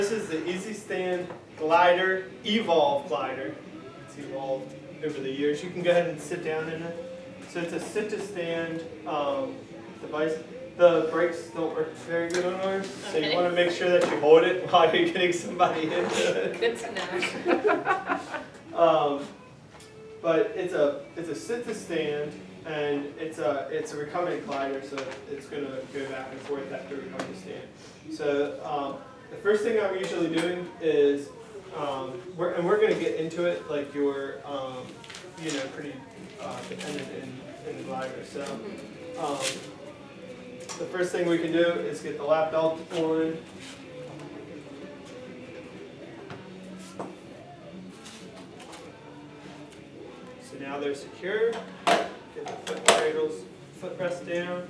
This is the Easystand glider, Evolve glider. It's evolved over the years. You can go ahead and sit down in it. So it's a sit-to-stand device. The brakes don't work very good on ours, so you want to make sure that you hold it while you're getting somebody into it. Good to know. But it's a sit-to-stand, and it's a recumbent glider, so it's going to go back and forth after recumbent stand. So the first thing I'm usually doing is, we're going to get into it like you're, pretty dependent in the glider. So the first thing we can do is get the lap belt on. So now they're secure. Get the foot cradles, footrest down.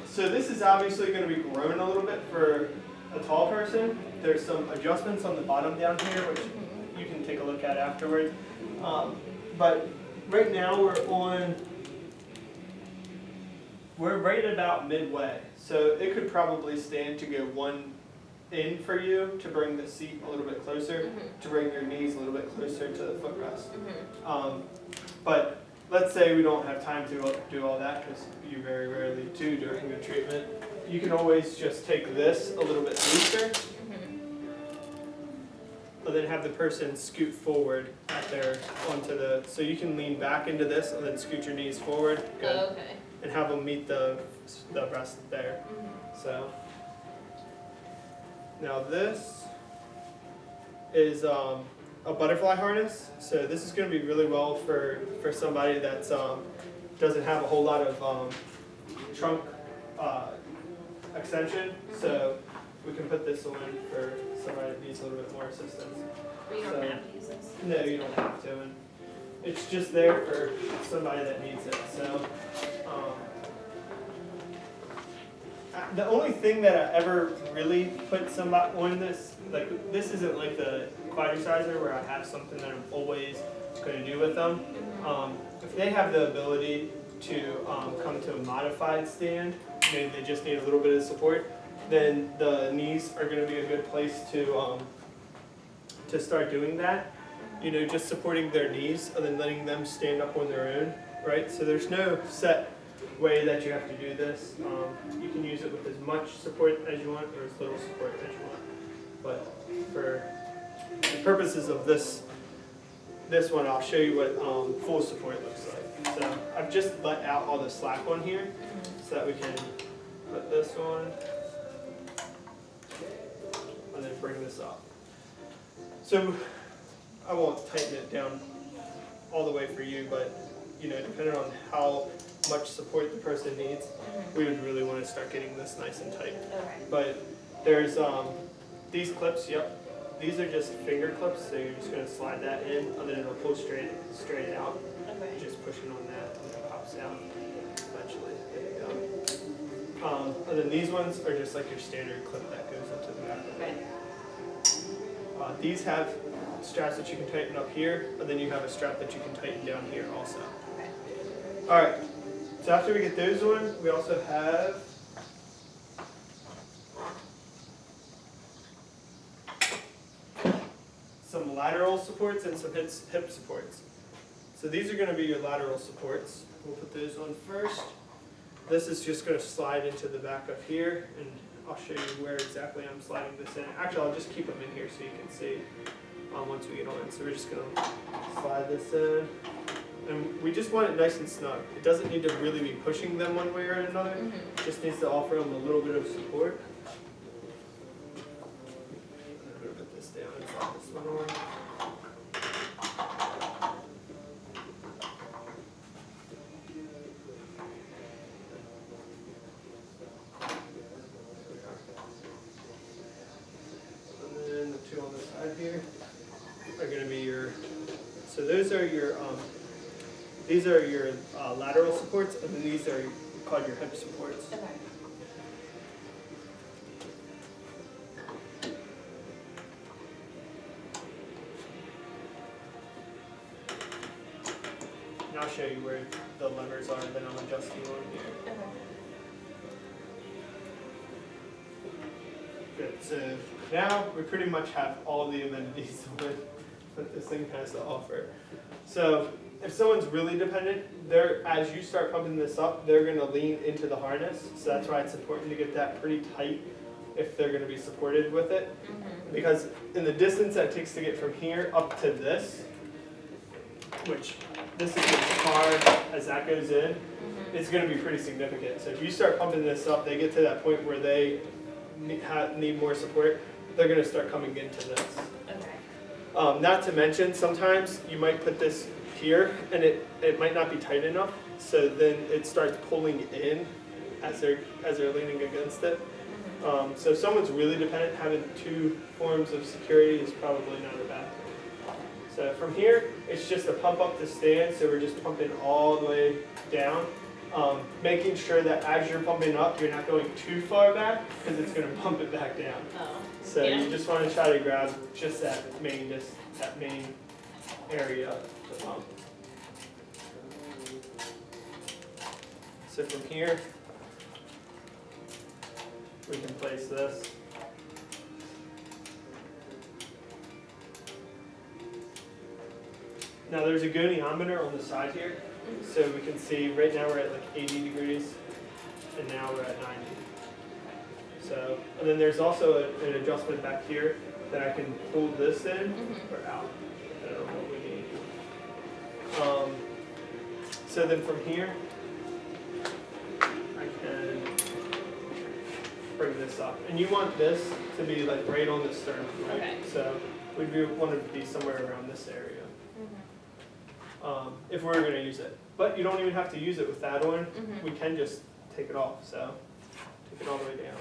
So this is obviously going to be grown a little bit for a tall person. There's some adjustments on the bottom down here, which you can take a look at afterwards. But right now we're right about midway. So it could probably stand to go one in for you to bring the seat a little bit closer, to bring your knees a little bit closer to the footrest. But let's say we don't have time to do all that, because you very rarely do during the treatment. You can always just take this a little bit looser, and then have the person scoot forward onto the, so you can lean back into this and then scoot your knees forward. Good. Oh, okay. And have them meet the breast there. So now this is a butterfly harness. So this is going to be really well for somebody that doesn't have a whole lot of trunk extension. So we can put this on for somebody that needs a little bit more assistance. But you don't have to use this? No, you don't have to. And it's just there for somebody that needs it. So the only thing that I ever really put somebody on this, like this isn't like the quadricizer where I have something that I'm always going to do with them. If they have the ability to come to a modified stand, maybe they just need a little bit of support, then the knees are going to be a good place to start doing that. Just supporting their knees and then letting them stand up on their own, right? So there's no set way that you have to do this. You can use it with as much support as you want or as little support as you want. But for the purposes of this one, I'll show you what full support looks like. So I've just let out all the slack on here so that we can put this on and then bring this up. So I won't tighten it down all the way for you, but depending on how much support the person needs, we would really want to start getting this nice and tight. Okay. But there's these clips, these are just finger clips, so you're just going to slide that in and then it'll pull straight out. Okay. Just pushing on that and it pops out eventually. There you go. And then these ones are just like your standard clip that goes into the back. Okay. These have straps that you can tighten up here, and then you have a strap that you can tighten down here also. Okay. Alright, so after we get those on, we also have some lateral supports and some hip supports. So these are going to be your lateral supports. We'll put those on first. This is just going to slide into the back of here, and I'll show you where exactly I'm sliding this in. Actually, I'll just keep them in here so you can see once we get on. So we're just going to slide this in. And we just want it nice and snug. It doesn't need to really be pushing them one way or another. It just needs to offer them a little bit of support. I'm going to put this down and slide this one on. On the side here are going to be so those are these are your lateral supports, and then these are called your hip supports. Okay. And I'll show you where the levers are, then I'm adjusting one here. Okay. Good, so now we pretty much have all the amenities of what this thing has to offer. So if someone's really dependent, as you start pumping this up, they're gonna lean into the harness. So that's why it's important to get that pretty tight if they're gonna be supported with it. Because in the distance that it takes to get from here up to this, which this is as far as that goes in, it's gonna be pretty significant. So if you start pumping this up, they get to that point where they need more support, they're gonna start coming into this. Okay. Not to mention, sometimes you might put this here and it might not be tight enough, so then it starts pulling in as they're leaning against it. So if someone's really dependent, having two forms of security is probably not a bad thing. So from here, it's just a pump up to stand, so we're just pumping all the way down. Making sure that as you're pumping up, you're not going too far back, because it's going to pump it back down. Oh. So Yeah. you just want to try to grab just that main area to pump. So from here, we can place this. Now there's a goniometer on the side here, so we can see right now we're at like 80 degrees, and now we're at 90. So, and then there's also an adjustment back here that I can pull this in or out. I don't know what we need. So then from here, I can bring this up. And you want this to be like right on the stern, right? Okay. So we'd want it to be somewhere around this area. If we were going to use it. But you don't even have to use it with that on. We can just take it off, so take it all the way down.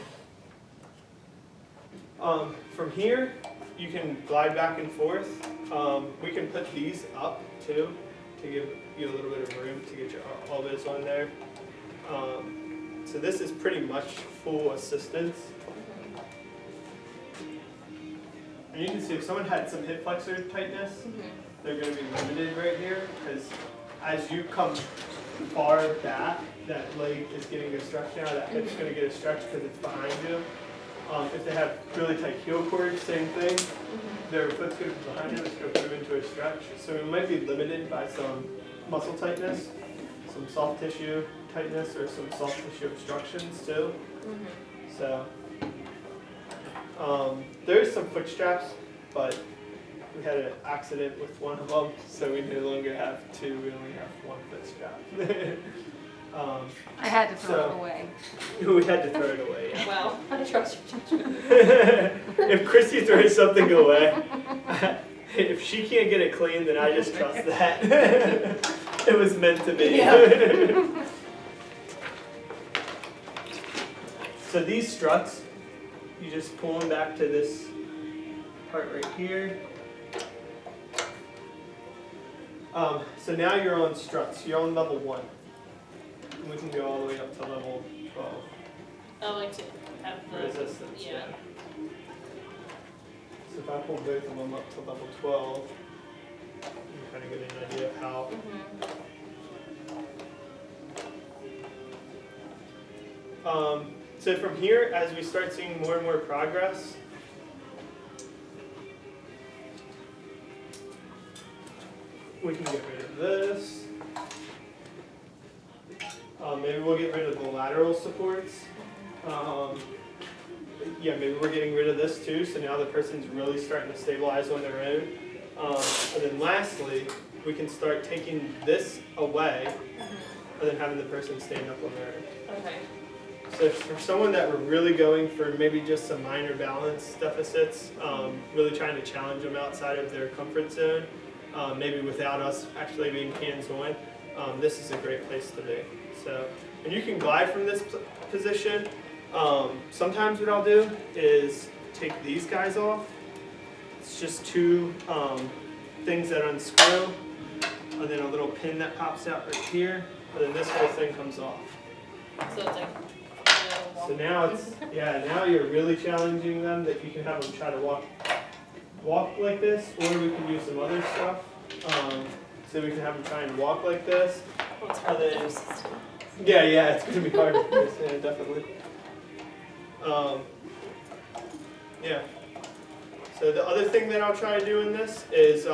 From here, you can glide back and forth. We can put these up too to give you a little bit of room to get your elbows on there. So this is pretty much full assistance. And you can see if someone had some hip flexor tightness, they're going to be limited right here, because as you come far back, that leg is getting a stretch now, that hip's going to get a stretch because it's behind you. If they have really tight heel cords, same thing. Their foot's going to be behind them, it's going to move into a stretch. So we might be limited by some muscle tightness, some soft tissue tightness, or some soft tissue obstructions too. So there's some foot straps, but we had an accident with one of them, so we no longer have two, we only have one foot strap. I had to throw it away. We had to throw it away, yeah. Well, I trust your judgment. If Christy throws something away, if she can't get it clean, then I just trust that. It was meant to be. Yeah. So these struts, you just pull them back to this part right here. So now you're on struts. You're on level 1. And we can go all the way up to level 12. I like to have the Resistance, yeah. So if I pull both of them up to level 12, you can kind of get an idea of how. So from here, as we start seeing more and more progress, we can get rid of this. Maybe we'll get rid of the lateral supports. Yeah, maybe we're getting rid of this too, so now the person's really starting to stabilize on their own. And then lastly, we can start taking this away and then having the person stand up on their own. Okay. So for someone that we're really going for maybe just some minor balance deficits, really trying to challenge them outside of their comfort zone, maybe without us actually being hands-on, this is a great place to be. So, and you can glide from this position. Sometimes what I'll do is take these guys off. It's just two things that unscrew, and then a little pin that pops out right here, and then this whole thing comes off. So it's like. So now it's, yeah, now you're really challenging them that you can have them try to walk like this, or we can use some other stuff. So we can have them try and walk like this, Oh, it's hard And to then- resist. Yeah, it's gonna be hard. Yeah, definitely. Yeah. So the other thing that I'll try to do in this is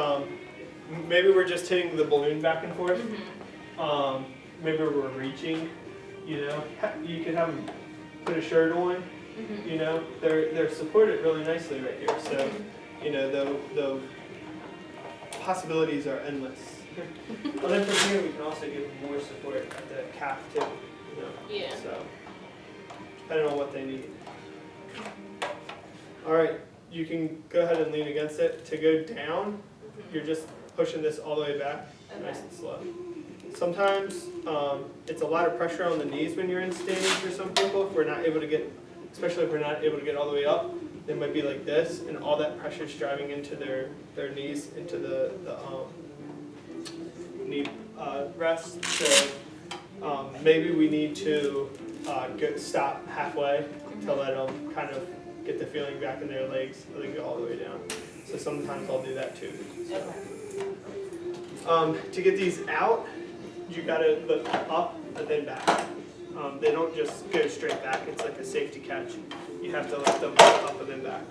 maybe we're just hitting the balloon back and forth. Mhm. Maybe we're reaching. You know, you could have them put a shirt on. Mhm. You know, they're supported really nicely right here. So Mhm. you know the possibilities are endless. And then from here we can also give more support at the calf too. You know. Yeah. So, depending on what they need. All right, you can go ahead and lean against it. To go down, you're just pushing this all the way back, nice and slow. Sometimes it's a lot of pressure on the knees when you're in standing for some people. If we're not able to get, especially if we're not able to get all the way up, they might be like this, and all that pressure is driving into their knees, into the knee rest. So maybe we need to stop halfway to let them kind of get the feeling back in their legs, and then go all the way down. So sometimes I'll do that too. To get these out, you gotta look up and then back. They don't just go straight back. It's like a safety catch. You have to let them up and then back.